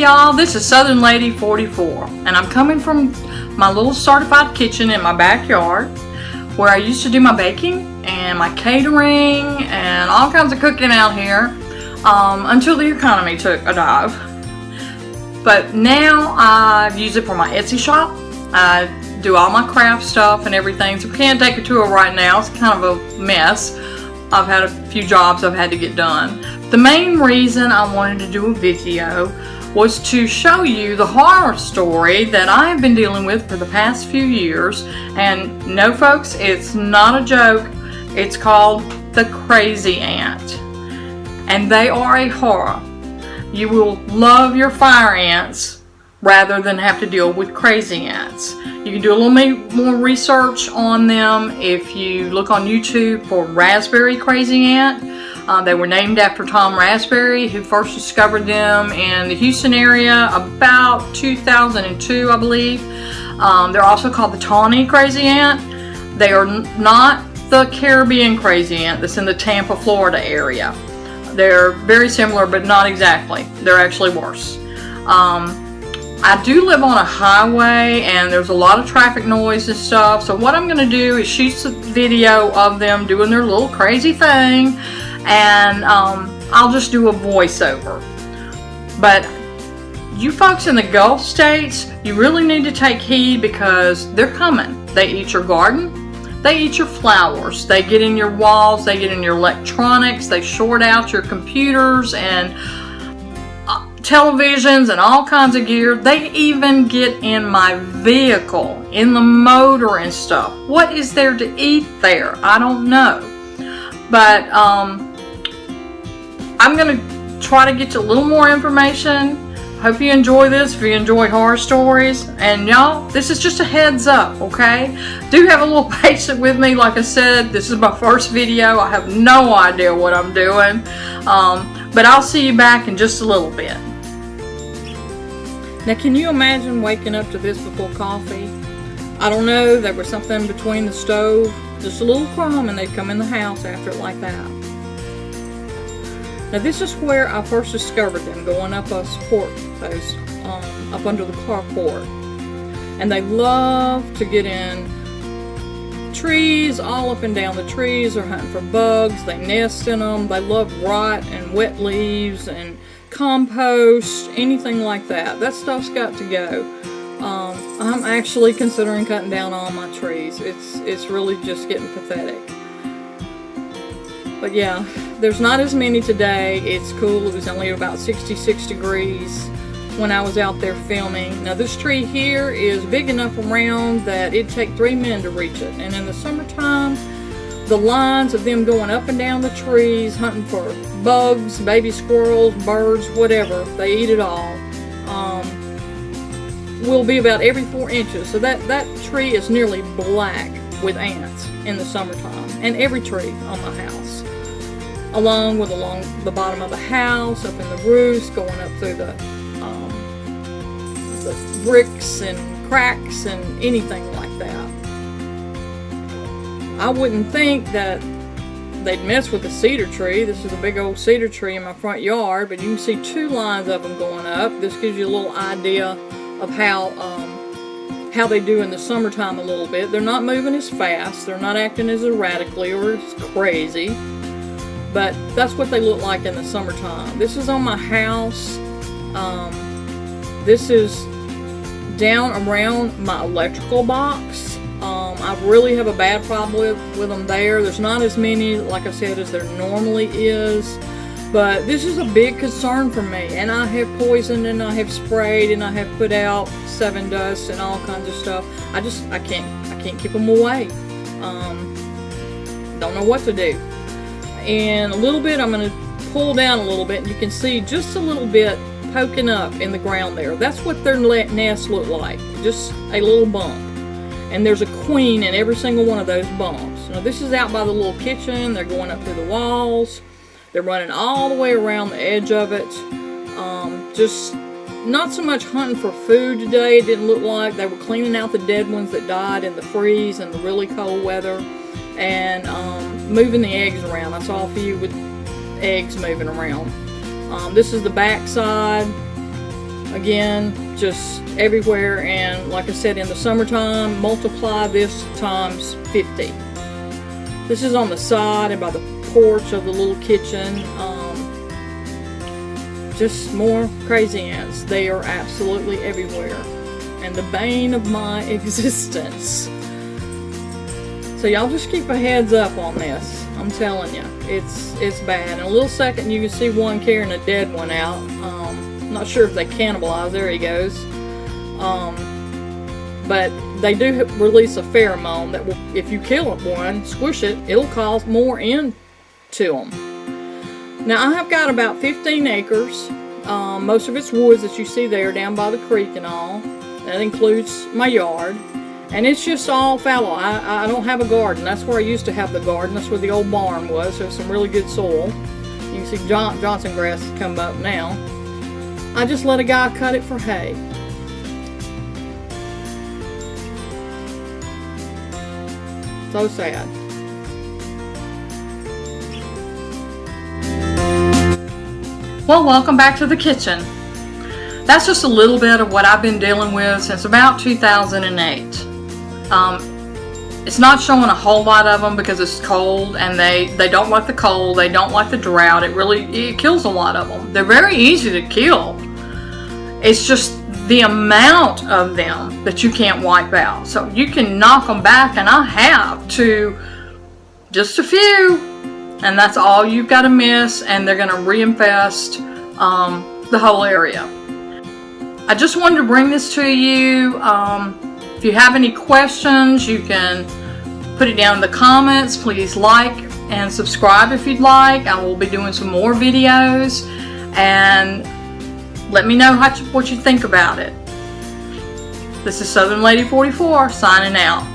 y'all, this is Southern Lady 44, and I'm coming from my little certified kitchen in my backyard where I used to do my baking and my catering and all kinds of cooking out here until the economy took a dive. But now I use it for my Etsy shop. I do all my craft stuff and everything, so I can't take a tour right now. It's kind of a mess. I've had a few jobs I've had to get done. The main reason I wanted to do a video was to show you the horror story that I've been dealing with for the past few years. And no folks, it's not a joke. It's called the crazy ant. And they are a horror. You will love your fire ants rather than have to deal with crazy ants. You can do a little more research on them if you look on YouTube for raspberry crazy ant. They were named after Tom Raspberry, who first discovered them in the Houston area about 2002, I believe. They're also called the Tawny crazy ant. They are not the Caribbean crazy ant that's in the Tampa, Florida area. They're very similar, but not exactly. They're actually worse. I do live on a highway and there's a lot of traffic noise and stuff, so what I'm going to do is shoot some video of them doing their little crazy thing, and I'll just do a voiceover. But you folks in the Gulf states, you really need to take heed because they're coming. They eat your garden, they eat your flowers, they get in your walls, they get in your electronics, they short out your computers and televisions and all kinds of gear. They even get in my vehicle, in the motor and stuff. What is there to eat there? I don't know. But I'm going to try to get you a little more information. Hope you enjoy this, if you enjoy horror stories. And y'all, this is just a heads up, okay? Do have a little patience with me. Like I said, this is my first video. I have no idea what I'm doing. But I'll see you back in just a little bit. Now, can you imagine waking up to this before coffee? I don't know, there was something between the stove, just a little crumb, and they'd come in the house after it like that. Now, this is where I first discovered them, going up a support post, up under the carport. And they love to get in trees, all up and down the trees. They're hunting for bugs, they nest in them, they love rot and wet leaves and compost, anything like that. That stuff's got to go. I'm actually considering cutting down all my trees. It's really just getting pathetic. But yeah, there's not as many today. It's cool. It was only about 66 degrees when I was out there filming. Now this tree here is big enough around that it'd take 3 men to reach it. And in the summertime, the lines of them going up and down the trees, hunting for bugs, baby squirrels, birds, whatever, they eat it all, will be about every 4 inches. So that tree is nearly black with ants in the summertime. And every tree on my house. Along the bottom of the house, up in the roofs, going up through the bricks and cracks and anything like that. I wouldn't think that they'd mess with the cedar tree. This is a big old cedar tree in my front yard, but you can see 2 lines of them going up. This gives you a little idea of how they do in the summertime a little bit. They're not moving as fast. They're not acting as erratically or as crazy. But that's what they look like in the summertime. This is on my house. This is down around my electrical box. I really have a bad problem with them there. There's not as many, like I said, as there normally is. But this is a big concern for me. And I have poisoned and I have sprayed and I have put out 7 dust and all kinds of stuff. I can't keep them away. Don't know what to do. And a little bit, I'm going to pull down a little bit, and you can see just a little bit poking up in the ground there. That's what their nests look like, just a little bump. And there's a queen in every single one of those bumps. Now this is out by the little kitchen. They're going up through the walls. They're running all the way around the edge of it. Just not so much hunting for food today, it didn't look like. They were cleaning out the dead ones that died in the freeze and the really cold weather. And moving the eggs around. I saw a few with eggs moving around. This is the back side. Again, just everywhere, and like I said, in the summertime, multiply this times 50. This is on the side and by the porch of the little kitchen. Just more crazy ants. They are absolutely everywhere, and the bane of my existence. So y'all just keep a heads up on this. I'm telling you, it's bad. In a little second, you can see one carrying a dead one out. Not sure if they cannibalize. There he goes. But they do release a pheromone that will, if you kill one, squish it, it'll cause more into them. Now I have got about 15 acres. Most of it's woods that you see there down by the creek and all. That includes my yard. And it's just all fallow. I don't have a garden. That's where I used to have the garden. That's where the old barn was. There's some really good soil. You can see Johnson grass has come up now. I just let a guy cut it for hay. So sad. Well, welcome back to the kitchen. That's just a little bit of what I've been dealing with since about 2008. It's not showing a whole lot of them because it's cold, and they don't like the cold, they don't like the drought. It kills a lot of them. They're very easy to kill. It's just the amount of them that you can't wipe out. So you can knock them back, and I have, to just a few, and that's all you've got to miss, and they're going to reinfest the whole area. I just wanted to bring this to you. If you have any questions, you can put it down in the comments. Please like and subscribe if you'd like. I will be doing some more videos, and let me know what you think about it. This is Southern Lady 44 signing out.